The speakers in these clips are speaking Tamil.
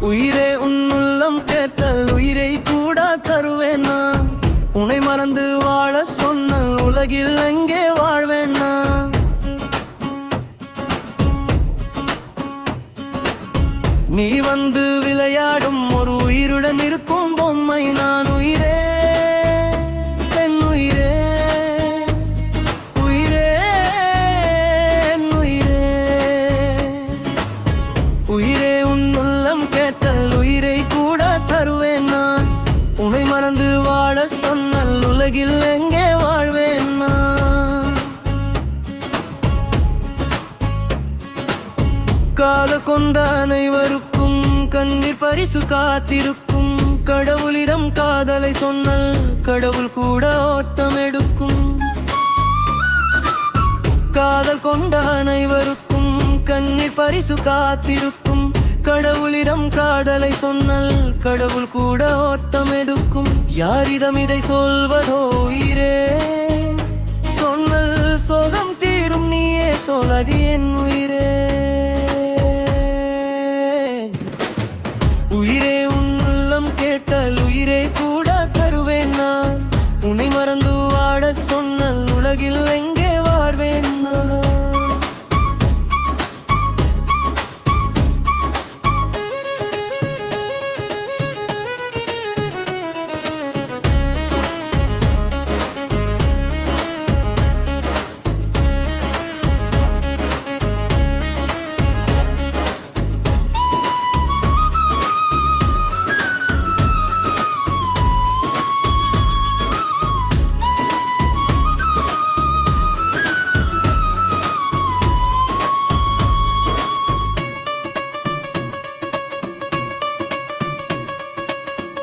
உயிரே உன்னுள்ளம் கேட்டல் உயிரை கூட தருவேனா உன்னை மறந்து வாழ சொன்ன உலகில் எங்கே வாழ்வேனா நீ வந்து விளையாடும் ஒரு உயிருடன் இருக்கும் பொம்மை நான் உயிரே என் உயிரே உயிரே என் உயிரே உயிரே உன்னுள்ளம் கேட்டல் உயிரை கூட தருவேன் நான் உன்னை மறந்து வாழ சொன்னல் உலகில் எங்கே வாழ்வேன் நான் காதல் கொண்ட அனைவருக்கும் கண்ணீர் பரிசு காத்திருக்கும் கடவுளிடம் காதலை சொன்னல் கடவுள் கூட ஓட்டம் எடுக்கும் காதல் கொண்ட அனைவருக்கும் கண்ணீர் பரிசு காத்திருக்கும் கடவுளிடம் காதலை சொன்னல் கடவுள் கூட ஓட்டம் எடுக்கும் யாரிடம் இதை சொல்வதோ உயிரே சொன்னல் சோகம் தீரும் நீயே சொல்லடி என் உயிரே உயிரே உன்னுள்ளம் கேட்டல் உயிரை கூட தருவேன் நான் உன்னை மறந்து வாட சொன்னல் உலகில் எங்கே வாழ்வேன் நான்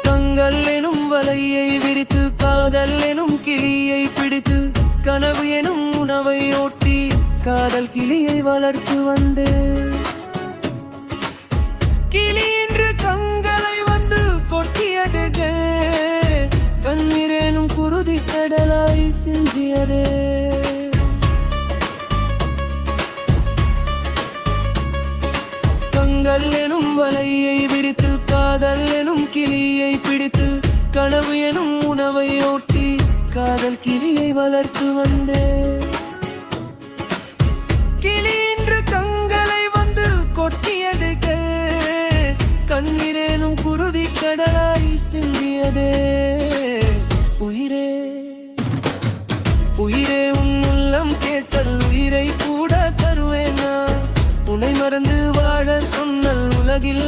கண்கள் எனும் வலையை விரித்து காதல் எனும் கிளியை பிடித்து கனவு எனும் உணவை ஓட்டி காதல் கிளியை வளர்த்து வந்து கிளி என்று கண்களை வந்து கொட்டியது கண்ணீர் எனும் குருதி கடலாய் சிந்தியதே கண்கள் எனும் வலையை விரித்து காதல் எனும் கிளியை பிடித்து கனவு எனும் உணவை ஓட்டி காதல் கிளியை வளர்த்து வந்தே கிளி என்று கண்களை வந்து கொட்டியது கண்ணீர் எனும் குருதி கடலாய் சிந்தியதே உயிரே உயிரே உன்னுள்ளம் கேட்டல் உயிரை கூட தருவேனா உன்னை மறந்து வாழ சொன்னல் உலகில்